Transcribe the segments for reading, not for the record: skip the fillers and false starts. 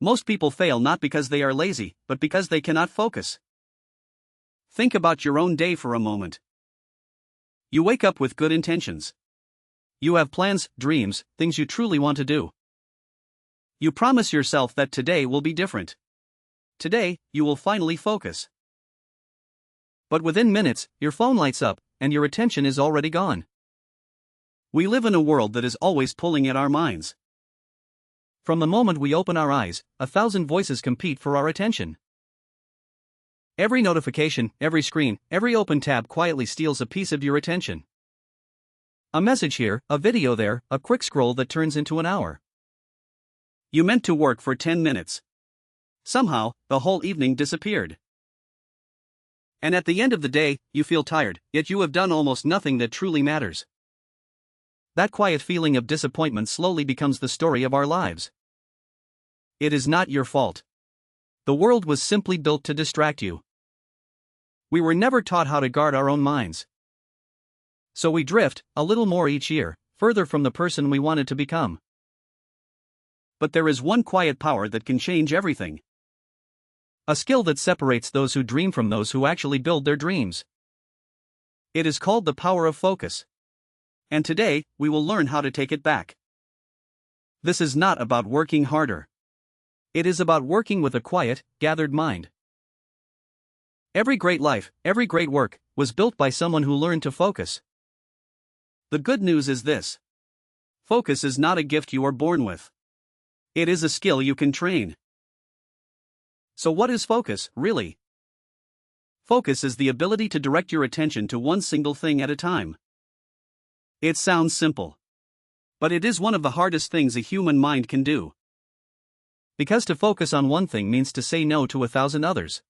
Most people fail not because they are lazy, but because they cannot focus. Think about your own day for a moment. You wake up with good intentions. You have plans, dreams, things you truly want to do. You promise yourself that today will be different. Today, you will finally focus. But within minutes, your phone lights up, and your attention is already gone. We live in a world that is always pulling at our minds. From the moment we open our eyes, 1,000 voices compete for our attention. Every notification, every screen, every open tab quietly steals a piece of your attention. A message here, a video there, a quick scroll that turns into an hour. You meant to work for 10 minutes. Somehow, the whole evening disappeared. And at the end of the day, you feel tired, yet you have done almost nothing that truly matters. That quiet feeling of disappointment slowly becomes the story of our lives. It is not your fault. The world was simply built to distract you. We were never taught how to guard our own minds. So we drift, a little more each year, further from the person we wanted to become. But there is one quiet power that can change everything. A skill that separates those who dream from those who actually build their dreams. It is called the power of focus. And today, we will learn how to take it back. This is not about working harder. It is about working with a quiet, gathered mind. Every great life, every great work, was built by someone who learned to focus. The good news is this. Focus is not a gift you are born with. It is a skill you can train. So what is focus, really? Focus is the ability to direct your attention to one single thing at a time. It sounds simple. But it is one of the hardest things a human mind can do. Because to focus on one thing means to say no to 1,000 others.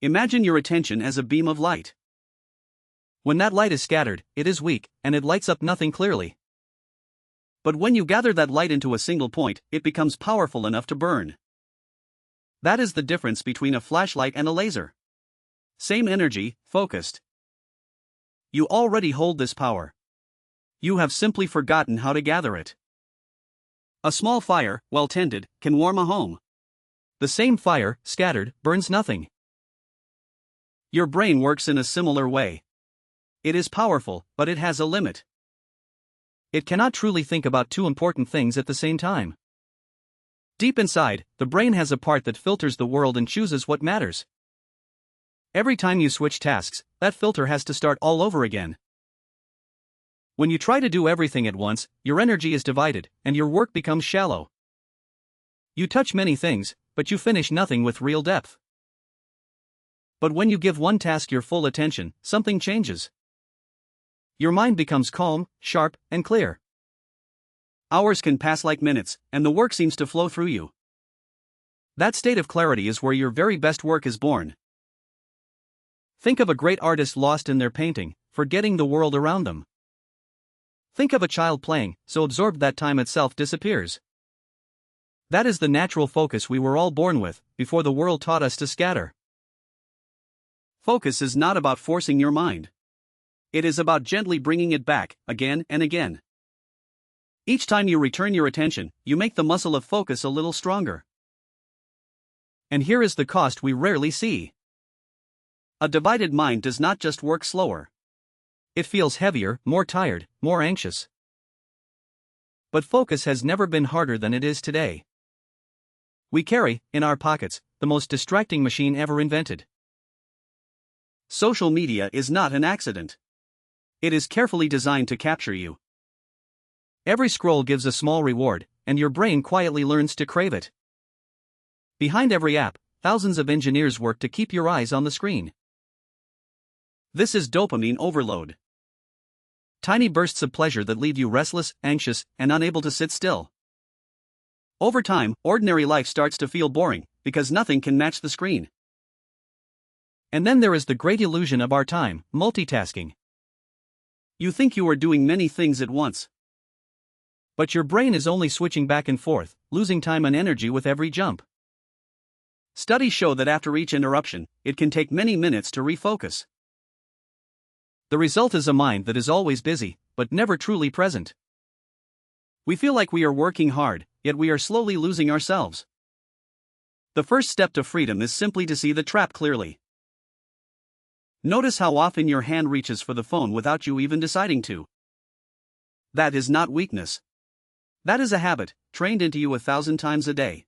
Imagine your attention as a beam of light. When that light is scattered, it is weak, and it lights up nothing clearly. But when you gather that light into a single point, it becomes powerful enough to burn. That is the difference between a flashlight and a laser. Same energy, focused. You already hold this power. You have simply forgotten how to gather it. A small fire, well tended, can warm a home. The same fire, scattered, burns nothing. Your brain works in a similar way. It is powerful, but it has a limit. It cannot truly think about two important things at the same time. Deep inside, the brain has a part that filters the world and chooses what matters. Every time you switch tasks, that filter has to start all over again. When you try to do everything at once, your energy is divided, and your work becomes shallow. You touch many things, but you finish nothing with real depth. But when you give one task your full attention, something changes. Your mind becomes calm, sharp, and clear. Hours can pass like minutes, and the work seems to flow through you. That state of clarity is where your very best work is born. Think of a great artist lost in their painting, forgetting the world around them. Think of a child playing, so absorbed that time itself disappears. That is the natural focus we were all born with, before the world taught us to scatter. Focus is not about forcing your mind. It is about gently bringing it back, again and again. Each time you return your attention, you make the muscle of focus a little stronger. And here is the cost we rarely see. A divided mind does not just work slower. It feels heavier, more tired, more anxious. But focus has never been harder than it is today. We carry, in our pockets, the most distracting machine ever invented. Social media is not an accident. It is carefully designed to capture you. Every scroll gives a small reward, and your brain quietly learns to crave it. Behind every app, thousands of engineers work to keep your eyes on the screen. This is dopamine overload. Tiny bursts of pleasure that leave you restless, anxious, and unable to sit still. Over time, ordinary life starts to feel boring, because nothing can match the screen. And then there is the great illusion of our time, multitasking. You think you are doing many things at once. But your brain is only switching back and forth, losing time and energy with every jump. Studies show that after each interruption, it can take many minutes to refocus. The result is a mind that is always busy, but never truly present. We feel like we are working hard, yet we are slowly losing ourselves. The first step to freedom is simply to see the trap clearly. Notice how often your hand reaches for the phone without you even deciding to. That is not weakness. That is a habit, trained into you 1,000 times a day.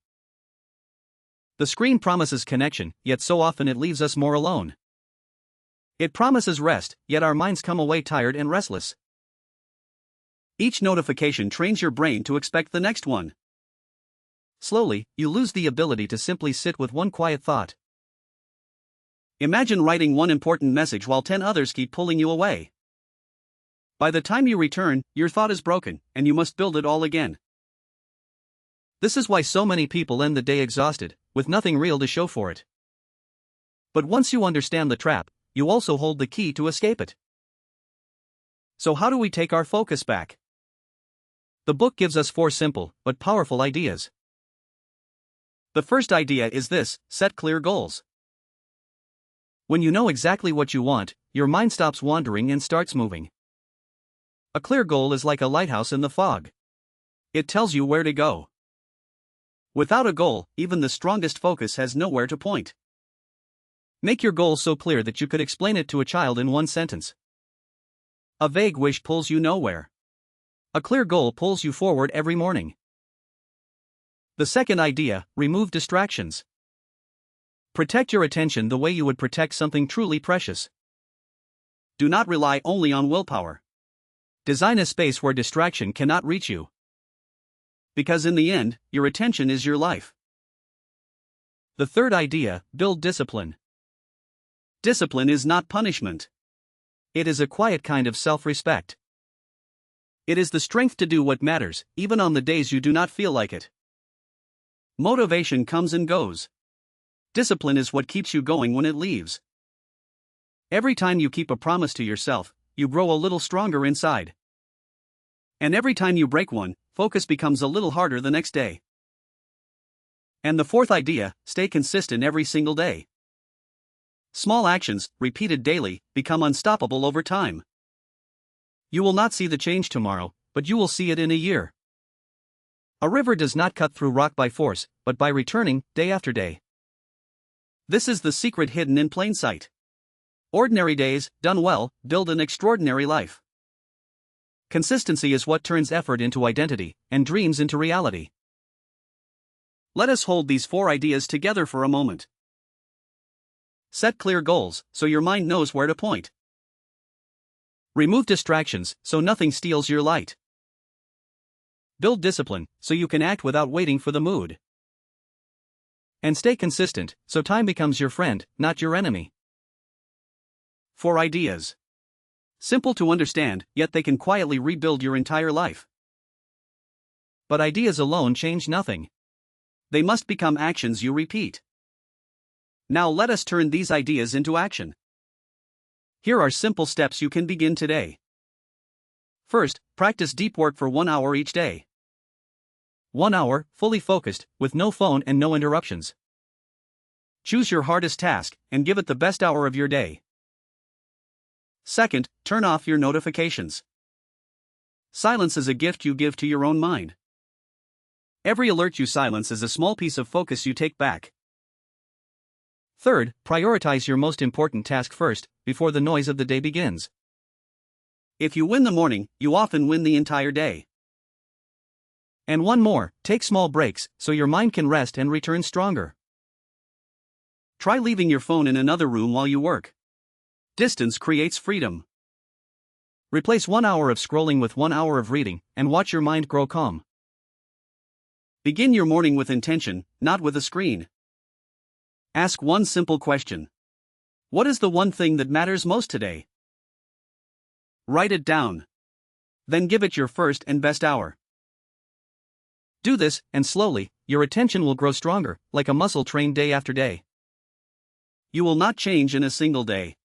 The screen promises connection, yet so often it leaves us more alone. It promises rest, yet our minds come away tired and restless. Each notification trains your brain to expect the next one. Slowly, you lose the ability to simply sit with one quiet thought. Imagine writing one important message while 10 others keep pulling you away. By the time you return, your thought is broken, and you must build it all again. This is why so many people end the day exhausted, with nothing real to show for it. But once you understand the trap, you also hold the key to escape it. So how do we take our focus back? The book gives us 4 simple, but powerful ideas. The first idea is this: set clear goals. When you know exactly what you want, your mind stops wandering and starts moving. A clear goal is like a lighthouse in the fog. It tells you where to go. Without a goal, even the strongest focus has nowhere to point. Make your goal so clear that you could explain it to a child in one sentence. A vague wish pulls you nowhere. A clear goal pulls you forward every morning. The second idea: remove distractions. Protect your attention the way you would protect something truly precious. Do not rely only on willpower. Design a space where distraction cannot reach you. Because in the end, your attention is your life. The third idea: build discipline. Discipline is not punishment. It is a quiet kind of self-respect. It is the strength to do what matters, even on the days you do not feel like it. Motivation comes and goes. Discipline is what keeps you going when it leaves. Every time you keep a promise to yourself, you grow a little stronger inside. And every time you break one, focus becomes a little harder the next day. And the fourth idea: stay consistent every single day. Small actions, repeated daily, become unstoppable over time. You will not see the change tomorrow, but you will see it in a year. A river does not cut through rock by force, but by returning, day after day. This is the secret hidden in plain sight. Ordinary days, done well, build an extraordinary life. Consistency is what turns effort into identity, and dreams into reality. Let us hold these 4 ideas together for a moment. Set clear goals, so your mind knows where to point. Remove distractions, so nothing steals your light. Build discipline, so you can act without waiting for the mood. And stay consistent, so time becomes your friend, not your enemy. 4 ideas. Simple to understand, yet they can quietly rebuild your entire life. But ideas alone change nothing. They must become actions you repeat. Now let us turn these ideas into action. Here are simple steps you can begin today. First, practice deep work for 1 hour each day. 1 hour, fully focused, with no phone and no interruptions. Choose your hardest task, and give it the best hour of your day. Second, turn off your notifications. Silence is a gift you give to your own mind. Every alert you silence is a small piece of focus you take back. Third, prioritize your most important task first, before the noise of the day begins. If you win the morning, you often win the entire day. And one more, take small breaks, so your mind can rest and return stronger. Try leaving your phone in another room while you work. Distance creates freedom. Replace 1 hour of scrolling with 1 hour of reading, and watch your mind grow calm. Begin your morning with intention, not with a screen. Ask one simple question. What is the one thing that matters most today? Write it down. Then give it your first and best hour. Do this, and slowly, your attention will grow stronger, like a muscle trained day after day. You will not change in a single day.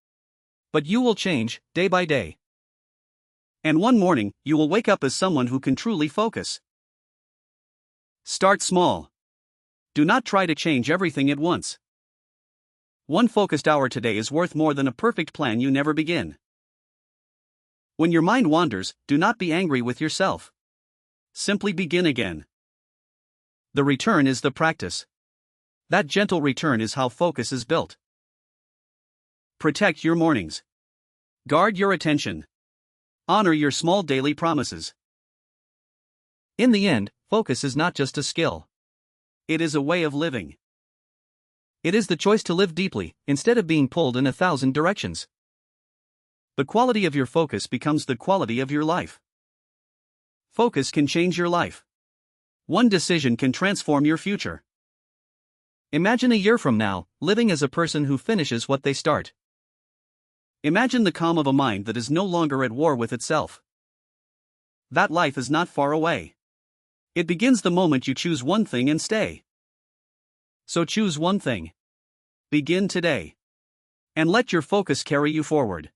But you will change, day by day. And one morning, you will wake up as someone who can truly focus. Start small. Do not try to change everything at once. One focused hour today is worth more than a perfect plan you never begin. When your mind wanders, do not be angry with yourself. Simply begin again. The return is the practice. That gentle return is how focus is built. Protect your mornings. Guard your attention. Honor your small daily promises. In the end, focus is not just a skill. It is a way of living. It is the choice to live deeply, instead of being pulled in 1,000 directions. The quality of your focus becomes the quality of your life. Focus can change your life. One decision can transform your future. Imagine a year from now, living as a person who finishes what they start. Imagine the calm of a mind that is no longer at war with itself. That life is not far away. It begins the moment you choose one thing and stay. So choose one thing. Begin today. And let your focus carry you forward.